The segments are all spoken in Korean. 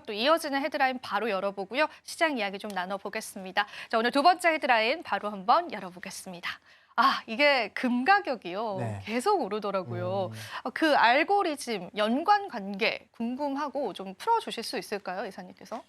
또 이어지는 헤드라인 바로 열어보고요. 시장 이야기 좀 나눠보겠습니다. 자, 오늘 두 번째 헤드라인 바로 한번 열어보겠습니다. 이게 금 가격이요. 네. 계속 오르더라고요. 그 알고리즘, 연관 관계 궁금하고 좀 풀어주실 수 있을까요, 이사님께서?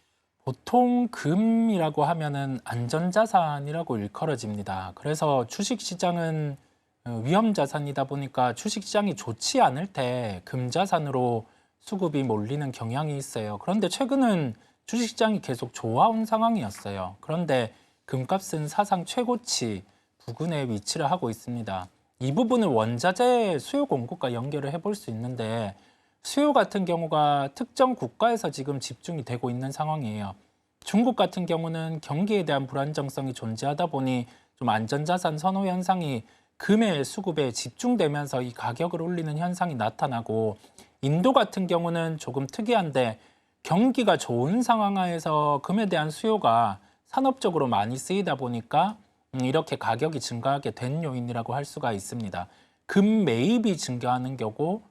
보통 금이라고 하면은 안전자산이라고 일컬어집니다. 그래서 주식시장은 위험자산이다 보니까 주식시장이 좋지 않을 때 금자산으로 수급이 몰리는 경향이 있어요. 그런데 최근은 주식시장이 계속 좋아온 상황이었어요. 그런데 금값은 사상 최고치 부근에 위치를 하고 있습니다. 이 부분을 원자재 수요 공급과 연결을 해볼 수 있는데 수요 같은 경우가 특정 국가에서 지금 집중이 되고 있는 상황이에요. 중국 같은 경우는 경기에 대한 불안정성이 존재하다 보니 좀 안전자산 선호 현상이 금의 수급에 집중되면서 이 가격을 올리는 현상이 나타나고, 인도 같은 경우는 조금 특이한데 경기가 좋은 상황 하에서 금에 대한 수요가 산업적으로 많이 쓰이다 보니까 이렇게 가격이 증가하게 된 요인이라고 할 수가 있습니다. 금 매입이 증가하는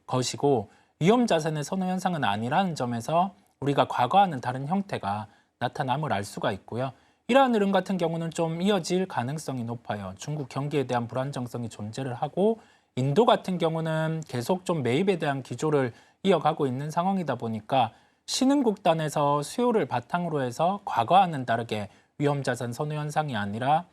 것이고 위험자산의 선호 현상은 아니라는 점에서 우리가 과거와는 다른 형태가 나타남을 알 수가 있고요. 이러한 흐름 같은 경우는 좀 이어질 가능성이 높아요. 중국 경기에 대한 불안정성이 존재를 하고, 인도 같은 경우는 계속 좀 매입에 대한 기조를 이어가고 있는 상황이다 보니까 신흥국단에서 수요를 바탕으로 해서 과거와는 다르게 위험자산 선호 현상이 아니라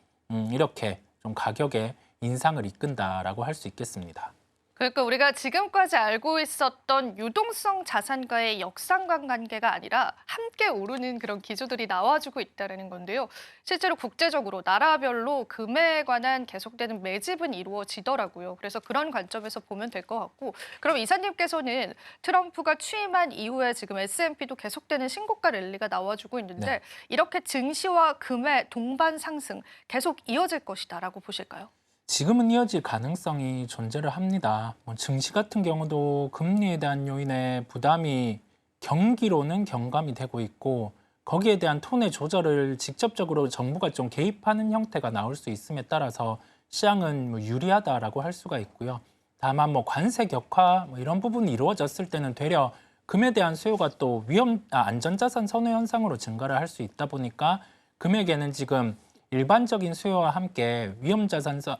이렇게 좀 가격의 인상을 이끈다라고 할 수 있겠습니다. 그러니까 우리가 지금까지 알고 있었던 유동성 자산과의 역상관 관계가 아니라 함께 오르는 그런 기조들이 나와주고 있다는 건데요. 실제로 국제적으로 나라별로 금에 관한 계속되는 매집은 이루어지더라고요. 그래서 그런 관점에서 보면 될 것 같고, 그럼 이사님께서는 트럼프가 취임한 이후에 지금 S&P도 계속되는 신고가 랠리가 나와주고 있는데 네. 이렇게 증시와 금의 동반 상승 계속 이어질 것이다라고 보실까요? 지금은 이어질 가능성이 존재를 합니다. 증시 같은 경우도 금리에 대한 요인의 부담이 경기로는 경감이 되고 있고, 거기에 대한 톤의 조절을 직접적으로 정부가 좀 개입하는 형태가 나올 수 있음에 따라서 시장은 유리하다라고 할 수가 있고요. 다만 관세 격화 이런 부분이 이루어졌을 때는 되려 금에 대한 수요가 또 안전자산 선호 현상으로 증가를 할 수 있다 보니까 금에게는 지금 일반적인 수요와 함께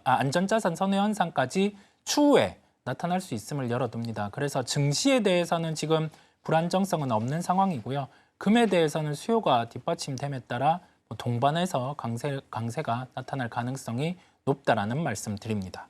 안전자산 선호 현상까지 추후에 나타날 수 있음을 열어둡니다. 그래서 증시에 대해서는 지금 불안정성은 없는 상황이고요. 금에 대해서는 수요가 뒷받침됨에 따라 동반해서 강세가 나타날 가능성이 높다라는 말씀 드립니다.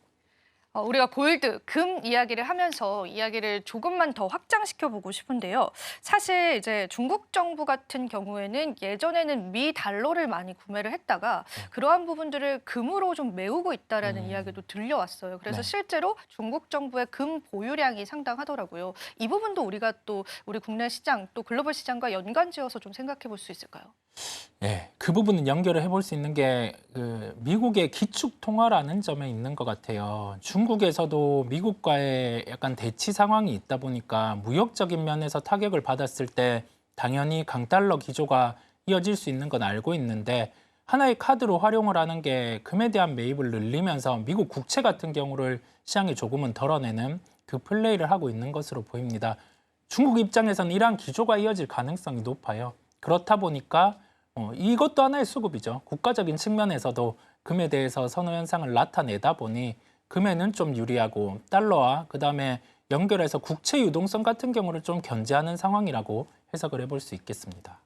우리가 골드, 금 이야기를 하면서 이야기를 조금만 더 확장시켜 보고 싶은데요. 사실 이제 중국 정부 같은 경우에는 예전에는 미 달러를 많이 구매를 했다가 그러한 부분들을 금으로 좀 메우고 있다라는 이야기도 들려왔어요. 그래서 네. 실제로 중국 정부의 금 보유량이 상당하더라고요. 이 부분도 우리가 또 우리 국내 시장 또 글로벌 시장과 연관지어서 좀 생각해 볼 수 있을까요? 네, 그 부분은 연결을 해볼 수 있는 게 미국의 기축 통화라는 점에 있는 것 같아요. 중국에서도 미국과의 약간 대치 상황이 있다 보니까 무역적인 면에서 타격을 받았을 때 당연히 강달러 기조가 이어질 수 있는 건 알고 있는데, 하나의 카드로 활용을 하는 게 금에 대한 매입을 늘리면서 미국 국채 같은 경우를 시장에 조금은 덜어내는 그 플레이를 하고 있는 것으로 보입니다. 중국 입장에서는 이러한 기조가 이어질 가능성이 높아요. 그렇다 보니까 이것도 하나의 수급이죠. 국가적인 측면에서도 금에 대해서 선호 현상을 나타내다 보니 금에는 좀 유리하고, 달러와 그다음에 연결해서 국채 유동성 같은 경우를 좀 견제하는 상황이라고 해석을 해볼 수 있겠습니다.